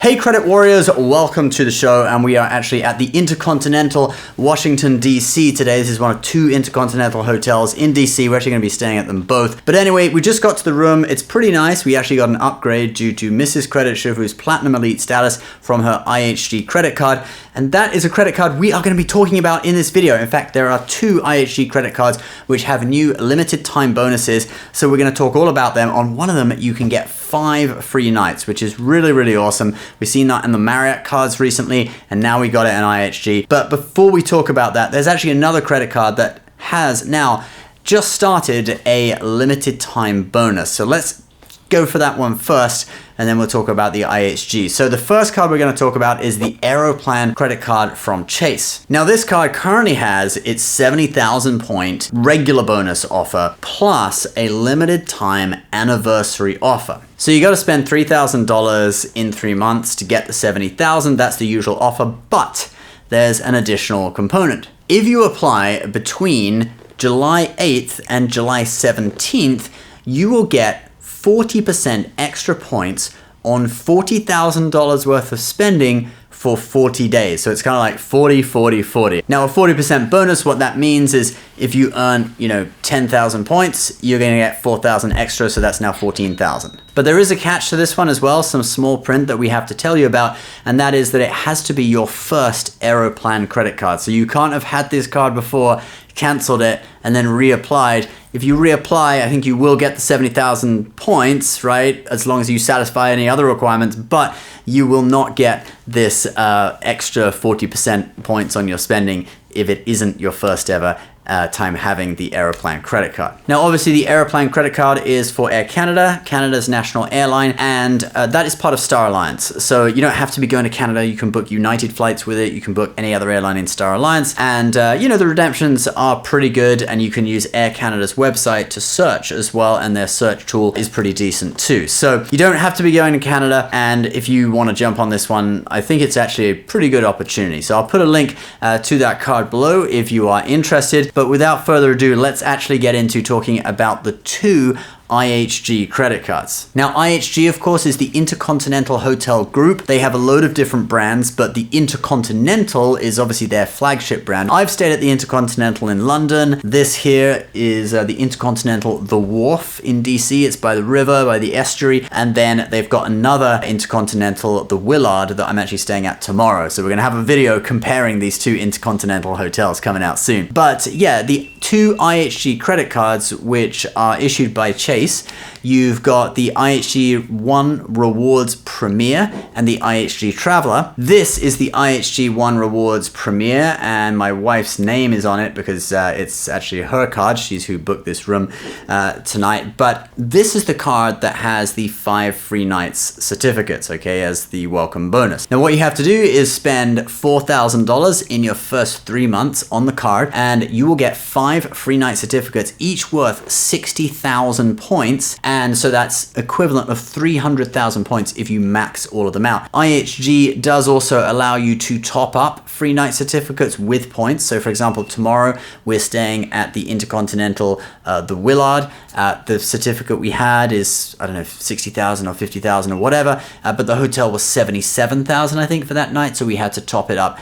Hey Credit Warriors, welcome to the show, and we are actually at the Intercontinental Washington DC today. This is one of two Intercontinental hotels in DC. We're actually going to be staying at them both. But anyway, we just got to the room. It's pretty nice. We actually got an upgrade due to Mrs. Credit Shifu's Platinum Elite status from her IHG credit card. And that is a credit card we are going to be talking about in this video. In fact, there are two IHG credit cards which have new limited time bonuses. So we're going to talk all about them. On one of them, you can get 5 free nights, which is really, really awesome. We've seen that in the Marriott cards recently, and now we got it in IHG. But before we talk about that, there's actually another credit card that has now just started a limited time bonus. So let's go for that one first, and then we'll talk about the IHG. So the first card we're going to talk about is the Aeroplan credit card from Chase. Now this card currently has its 70,000 point regular bonus offer plus a limited time anniversary offer. So you got to spend $3,000 in 3 months to get the 70,000. That's the usual offer, but there's an additional component. If you apply between July 8th and July 17th, you will get 40% extra points on $40,000 worth of spending for 40 days. So it's kind of like 40, 40, 40. Now a 40% bonus, what that means is if you earn, 10,000 points, you're going to get 4,000 extra. So that's now 14,000. But there is a catch to this one as well, some small print that we have to tell you about, and that is that it has to be your first Aeroplan credit card. So you can't have had this card before, canceled it, and then reapplied. If you reapply, I think you will get the 70,000 points, right? As long as you satisfy any other requirements, but you will not get this extra 40% points on your spending if it isn't your first ever time having the Aeroplan credit card. Now, obviously the Aeroplan credit card is for Air Canada, Canada's national airline, and that is part of Star Alliance. So you don't have to be going to Canada. You can book United flights with it. You can book any other airline in Star Alliance. And, the redemptions are pretty good, and you can use Air Canada's website to search as well, and their search tool is pretty decent too. So you don't have to be going to Canada, and if you want to jump on this one, I think it's actually a pretty good opportunity. So I'll put a link to that card below if you are interested. But without further ado, let's actually get into talking about the two IHG credit cards. Now, IHG, of course, is the Intercontinental Hotel Group. They have a load of different brands, but the Intercontinental is obviously their flagship brand. I've stayed at the Intercontinental in London. This here is the Intercontinental The Wharf in DC. It's by the river, by the estuary. And then they've got another Intercontinental, the Willard, that I'm actually staying at tomorrow. So we're going to have a video comparing these two Intercontinental hotels coming out soon. But yeah, the two IHG credit cards, which are issued by Chase, you've got the IHG One Rewards Premiere and the IHG Traveler. This is the IHG One Rewards Premiere, and my wife's name is on it because it's actually her card. She's who booked this room tonight. But this is the card that has the 5 free nights certificates, okay, as the welcome bonus. Now what you have to do is spend $4,000 in your first 3 months on the card, and you will get 5 free night certificates, each worth 60,000 points, and so that's equivalent of 300,000 points if you max all of them out. IHG does also allow you to top up free night certificates with points. So for example, tomorrow we're staying at the Intercontinental the Willard. The certificate we had is, I don't know, 60,000 or 50,000 or whatever, but the hotel was 77,000 I think for that night, so we had to top it up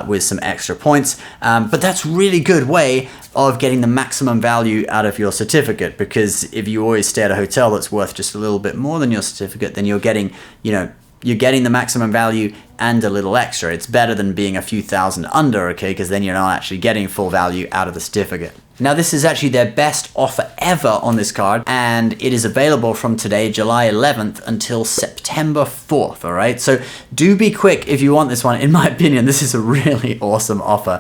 with some extra points. But that's really good way of getting the maximum value out of your certificate, because if you always stay at a hotel that's worth just a little bit more than your certificate, then you're getting, you're getting the maximum value and a little extra. It's better than being a few thousand under, okay, because then you're not actually getting full value out of the certificate. Now this is actually their best offer ever on this card, and it is available from today, July 11th until September 4th, all right? So do be quick if you want this one. In my opinion, this is a really awesome offer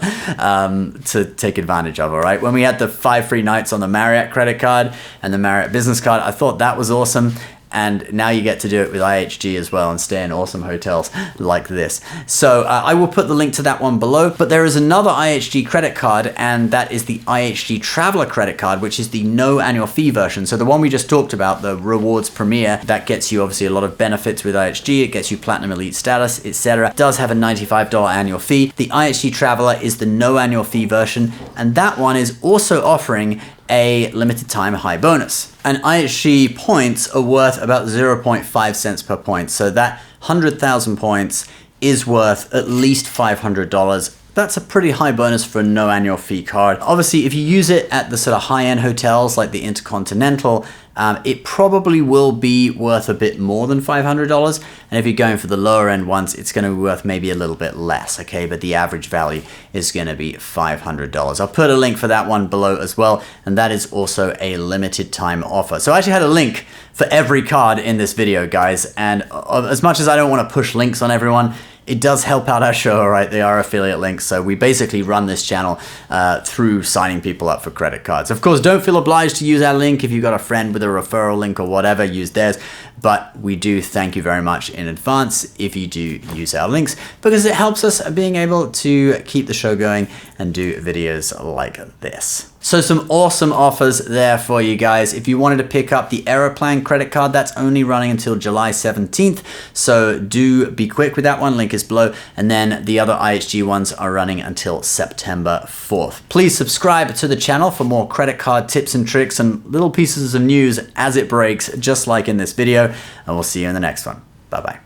to take advantage of, all right? When we had the 5 free nights on the Marriott credit card and the Marriott business card, I thought that was awesome. And now you get to do it with IHG as well and stay in awesome hotels like this. So I will put the link to that one below. But there is another IHG credit card, and that is the IHG Traveler credit card, which is the no annual fee version. So the one we just talked about, the Rewards Premiere, that gets you obviously a lot of benefits with IHG. It gets you Platinum Elite status, etc. It does have a $95 annual fee. The IHG Traveler is the no annual fee version, and that one is also offering a limited time high bonus. And IHG points are worth about 0.5 cents per point. So that 100,000 points is worth at least $500. That's a pretty high bonus for a no annual fee card. Obviously, if you use it at the sort of high-end hotels like the Intercontinental, it probably will be worth a bit more than $500. And if you're going for the lower end ones, it's going to be worth maybe a little bit less, okay? But the average value is going to be $500. I'll put a link for that one below as well. And that is also a limited time offer. So I actually had a link for every card in this video, guys. And as much as I don't want to push links on everyone, it does help out our show, all right? They are affiliate links. So we basically run this channel through signing people up for credit cards. Of course, don't feel obliged to use our link. If you've got a friend with a referral link or whatever, use theirs. But we do thank you very much in advance if you do use our links, because it helps us being able to keep the show going and do videos like this. So some awesome offers there for you guys. If you wanted to pick up the Aeroplan credit card, that's only running until July 17th. So do be quick with that one. Link is below. And then the other IHG ones are running until September 4th. Please subscribe to the channel for more credit card tips and tricks and little pieces of news as it breaks, just like in this video. And we'll see you in the next one. Bye-bye.